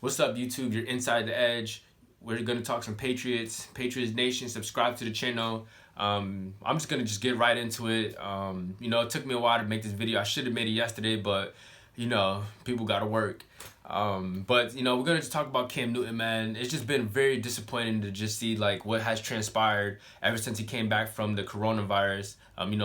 What's up, YouTube? You're inside the edge. We're gonna talk some Patriots, Patriots Nation. Subscribe to the channel. I'm just gonna get right into it. It took me a while to make this video. I should have made it yesterday, but people gotta work. But we're gonna just talk about Cam Newton, man. It's just been very disappointing to just see like what has transpired ever since he came back from the coronavirus.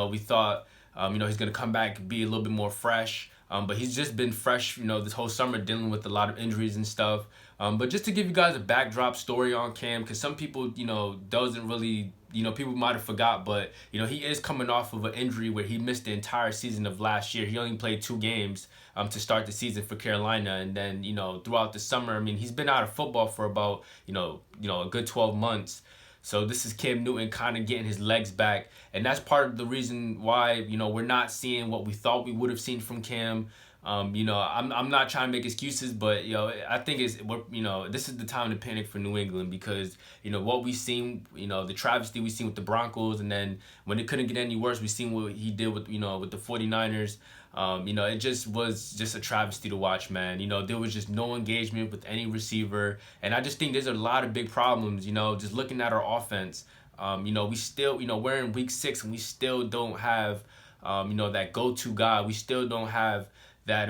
We thought he's gonna come back and be a little bit more fresh. But he's just been fresh, this whole summer dealing with a lot of injuries and stuff. But just to give you guys a backdrop story on Cam, because some people, doesn't really, people might have forgot, but, he is coming off of an injury where he missed the entire season of last year. He only played 2 games to start the season for Carolina. And then, throughout the summer, he's been out of football for about, a good 12 months. So this is Cam Newton kind of getting his legs back, and that's part of the reason why we're not seeing what we thought we would have seen from Cam. I'm not trying to make excuses, but I think this is the time to panic for New England, because what we seen, the travesty we seen with the Broncos, and then when it couldn't get any worse, we seen what he did with with the 49ers. It just was just a travesty to watch, man. There was just no engagement with any receiver, and I just think there's a lot of big problems. Just looking at our offense, we still, we're in week 6 and we still don't have, that go-to guy. We still don't have that,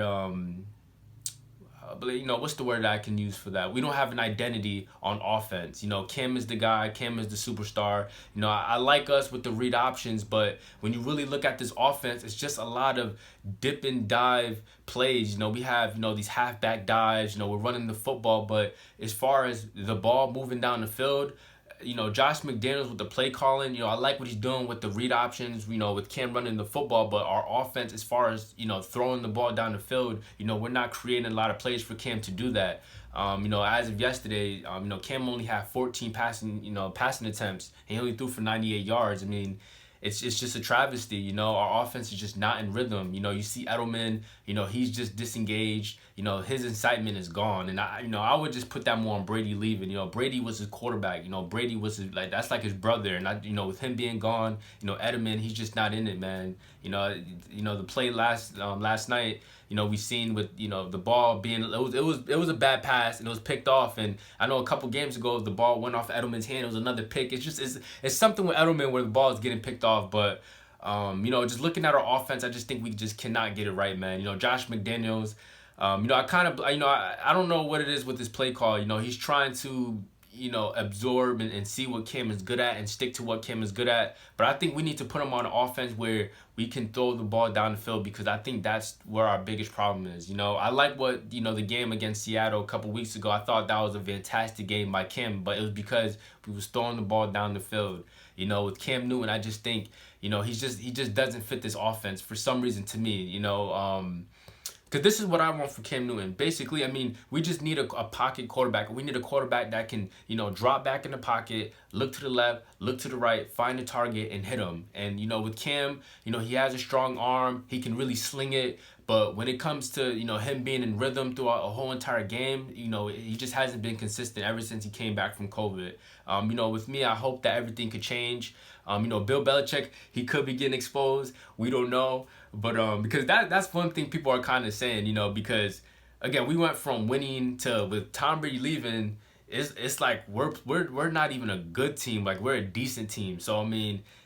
what's the word that I can use for that? We don't have an identity on offense. Cam is the guy. Cam is the superstar. I like us with the read options, but when you really look at this offense, it's just a lot of dip and dive plays. We have, these halfback dives. We're running the football, but as far as the ball moving down the field, Josh McDaniels with the play calling, I like what he's doing with the read options, with Cam running the football, but our offense, as far as, throwing the ball down the field, we're not creating a lot of plays for Cam to do that. As of yesterday, Cam only had 14 passing attempts, and he only threw for 98 yards. It's just a travesty. Our offense is just not in rhythm. You see Edelman, he's just disengaged. His excitement is gone. And I would just put that more on Brady leaving. Brady was his quarterback. Brady was that's like his brother. And with him being gone, Edelman, he's just not in it, man. The play last night, we seen with the ball being, it was a bad pass, and it was picked off. And I know a couple games ago the ball went off Edelman's hand. It was another pick. It's something with Edelman where the ball is getting picked off. But just looking at our offense, I just think we just cannot get it right, man. Josh McDaniels, I don't know what it is with this play call. He's trying to absorb and see what Cam is good at and stick to what Cam is good at. But I think we need to put him on an offense where we can throw the ball down the field, because I think that's where our biggest problem is. I like what, the game against Seattle a couple weeks ago. I thought that was a fantastic game by Cam, but it was because we was throwing the ball down the field. With Cam Newton, I just think, he just doesn't fit this offense for some reason to me, because this is what I want for Cam Newton. Basically, we just need a pocket quarterback. We need a quarterback that can, drop back in the pocket, look to the left, look to the right, find a target, and hit him. And, with Cam, he has a strong arm. He can really sling it. But when it comes to, him being in rhythm throughout a whole entire game, he just hasn't been consistent ever since he came back from COVID. With me, I hope that everything could change. Bill Belichick, he could be getting exposed. We don't know. But because that's one thing people are kind of saying, because, again, we went from winning to, with Tom Brady leaving, it's like we're not even a good team. Like, we're a decent team. So,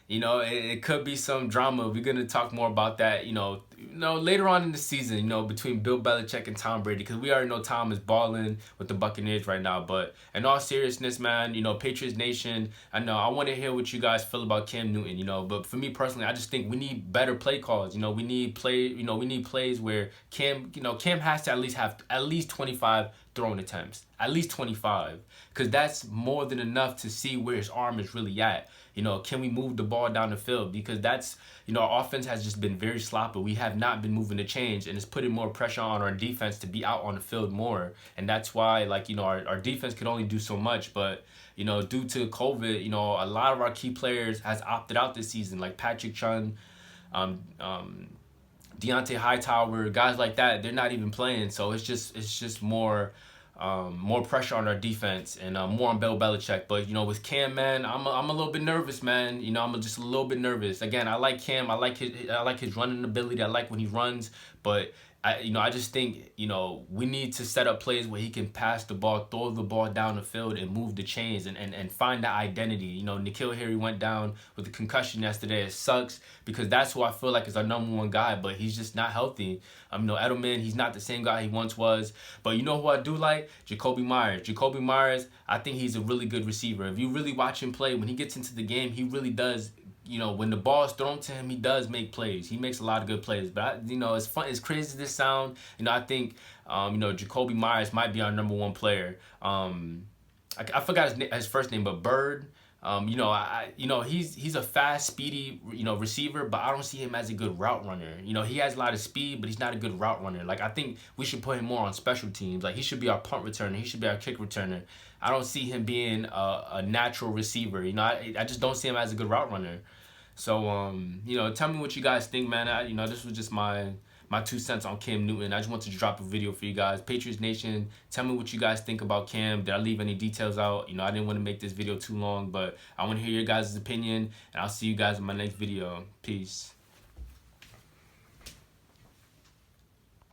it could be some drama. We're going to talk more about that, later on in the season, between Bill Belichick and Tom Brady, because we already know Tom is balling with the Buccaneers right now. But in all seriousness, man, Patriots Nation, I know I want to hear what you guys feel about Cam Newton, but for me personally, I just think we need better play calls. We need plays where Cam has to at least have at least 25 throwing attempts, at least 25, because that's more than enough to see where his arm is really at. Can we move the ball down the field? Because that's, our offense has just been very sloppy. We have not been moving the change, and it's putting more pressure on our defense to be out on the field more. And that's why, our defense can only do so much. But, due to COVID, a lot of our key players has opted out this season, like Patrick Chung, Deontay Hightower, guys like that. They're not even playing. So it's just more pressure on our defense, and more on Bill Belichick. But with Cam, man, I'm a little bit nervous, man. I'm just a little bit nervous. Again, I like Cam. I like his running ability. I like when he runs, but I just think, we need to set up plays where he can pass the ball, throw the ball down the field, and move the chains, and find that identity. Nikhil Harry went down with a concussion yesterday. It sucks because that's who I feel like is our number one guy, but he's just not healthy. Edelman, he's not the same guy he once was. But you know who I do like? Jacoby Myers. Jacoby Myers, I think he's a really good receiver. If you really watch him play, when he gets into the game, he really does. When the ball is thrown to him, he does make plays. He makes a lot of good plays. But, it's fun. It's crazy as this sound. I think, Jacoby Myers might be our number one player. I forgot his first name, but Bird. He's a fast, speedy, receiver, but I don't see him as a good route runner. He has a lot of speed, but he's not a good route runner. Like, I think we should put him more on special teams. Like, he should be our punt returner. He should be our kick returner. I don't see him being a natural receiver. I just don't see him as a good route runner. So, tell me what you guys think, man. This was just my 2 cents on Cam Newton. I just want to drop a video for you guys. Patriots Nation, tell me what you guys think about Cam. Did I leave any details out? I didn't want to make this video too long, but I want to hear your guys' opinion, and I'll see you guys in my next video. Peace.